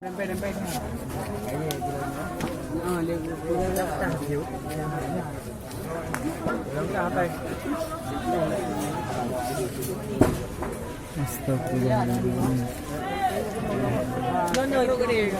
Dempet-dempet. Oh, dia tak hiu. Dalam apa? Astagfirullahaladzim. Lono itu gede.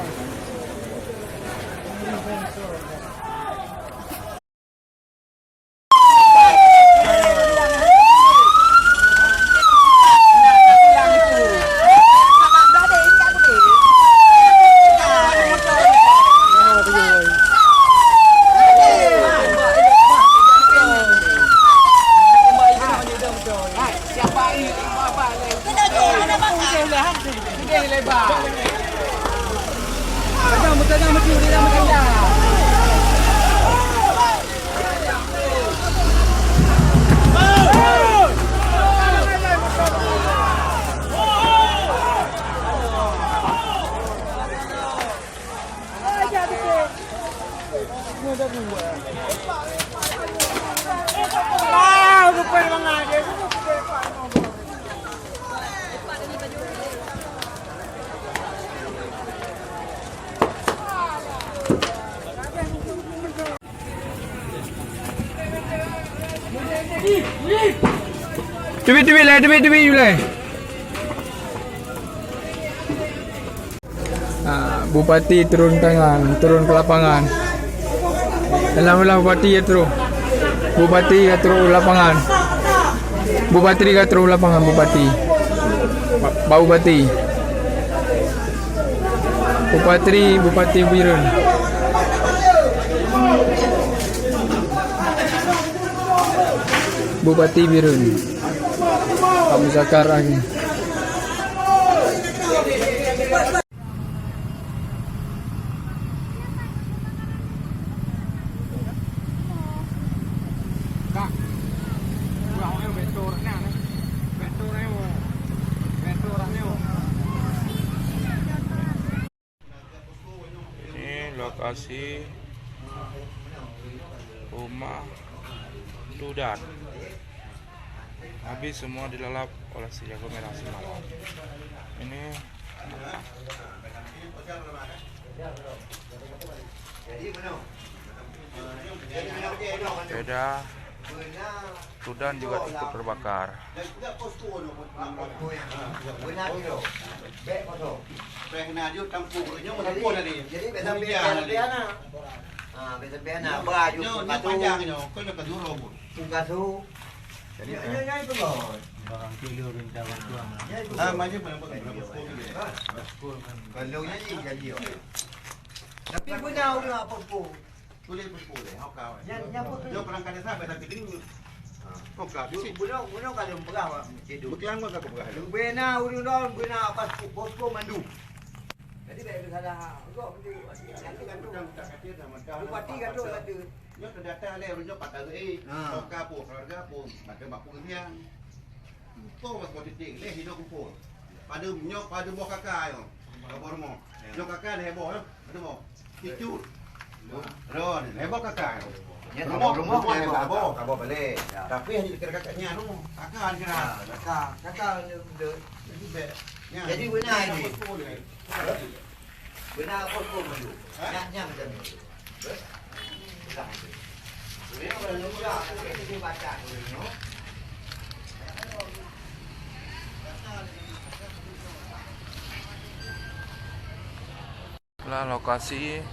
Tubik lah. Bupati turun ke lapangan. Alhamdulillah Bupati ya turun. Bupati ya turun lapangan. Bupati ya turun lapangan. Bupati. Pak Bupati. Bupati Birun. Bupati Birun. Pak Muzakar lagi. Ini lokasi rumah Tudan. Habis semua dilalap oleh si jago merah semalam. Ini sepeda Tudan juga ikut terbakar. Tapi guna udah apa pun. Boleh hau kau. Yo perangkat desa pada kiting. Kau kau sih. Guna kalau berapa? Beklang mah kau berapa? Bena udah guna apa posko mandu. Jadi baik salah. Kau Bupati kata ada. Yo terdata le runyo patah kau kapu keluarga pun macam bapu yang. Kau mas kau titik le hidup kumpul. Pada nyok pada buah kakak yo. Kau baru mau. Nyok kakak heboh yo. Ada mau. Kicut. Ron, heboh kakak. Ya, rumah heboh. Heboh balik. Tapi hanya dekat kakaknya tu. Kakak kira. Kakak jadi benar ini. Benar posko mandu. Nyaknya macam ni. Ini orang muda, kita baca dulu. Itulah lokasi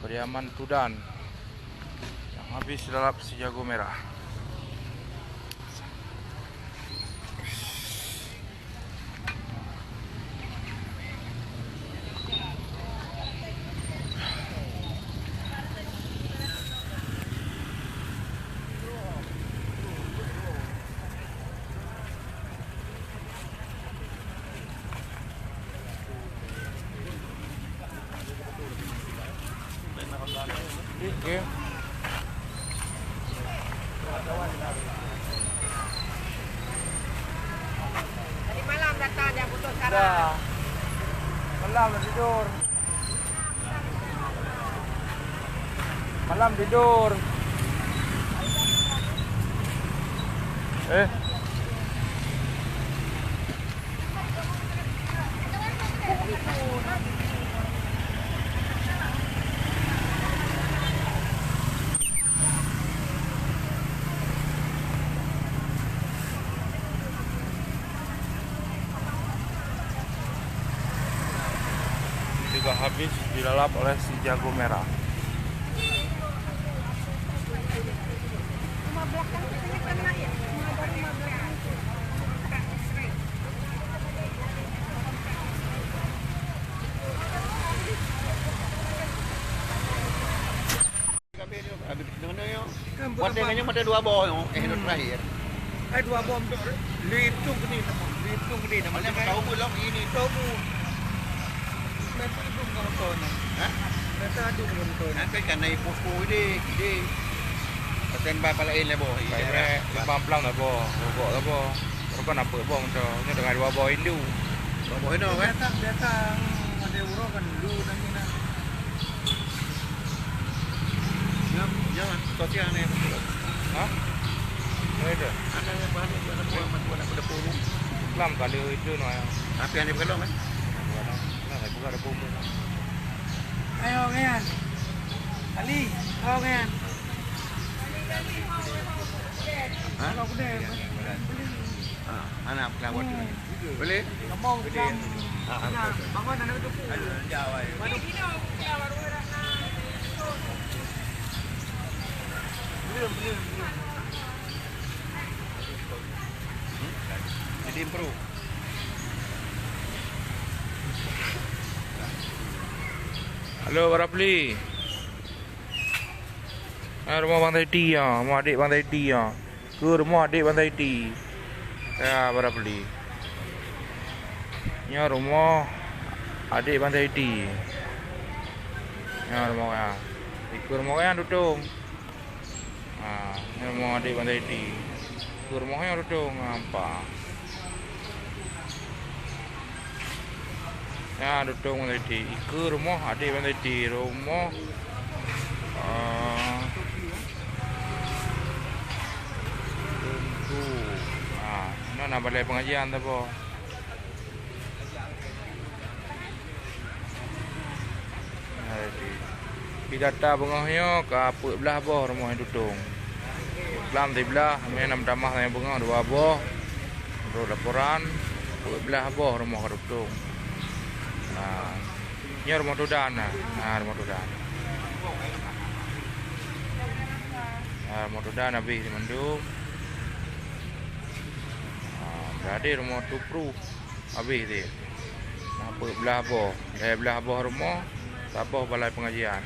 kediaman Tudan yang habis dilalap si jago merah. Oke. Tadi malam datang dia putus sekarang. Malam tidur. Malam tidur. Juga habis dilalap oleh si jago merah. Buat dengannya ada 2 boh yang terakhir. 2 bom tu litung gede nama. Litung gede nama. Mana tahu belum ini Tahu bu. Mereka itu nonton. Hah? Mereka ada nonton. Nanti kan naik posko ide. Standby palain lah boh. Kaya pamplang lah boh, rokok lah boh. Rokok apa boh macam ni dengan 2 boh Hindu. Boh itu kan? Datang ada urut kan dulu nanti nak. Jangan sosial ni. Hah? Ada. Ada bahan itu ada buat ada puru. Lam kali itu no. Tapi yang dibekalong kan? Nah, saya buka ada pompa. Ayo kan. Ali, ayo kan. Hah? Kalau kuda. Anak pelawat tu. Boleh? Kamu kan. Bangun anak itu. Jawab. Belum. Jadi improve. Halo para peli. Rumah Bang Taiti ya, rumah adik Bang Taiti ya. Ke rumah adik Bang Taiti. Ya para peli. Ya rumah adik Bang Taiti. Ya rumah ya. Ke rumah yang tutung. Ini rumah adik Bang Taiti. Ke rumahnya tutung apa? Ya tutung Bang Taiti. Ke rumah adik Bang Taiti. Rumah nak balai pengajian tu po. Kita data bengahnya ke apa belah boh rumah yang tutung. Kelam di belah, kami nak tamah yang bengah 2 boh. Untuk laporan, apa belah boh rumah tutung. Nah, ini rumah tudan nah. Rumah tudan. Rumah tudan habis di Mendung. Jadi rumah tu pru habis dia. Apa belah boh. Dari belah boh rumah, tak boh balai pengajian.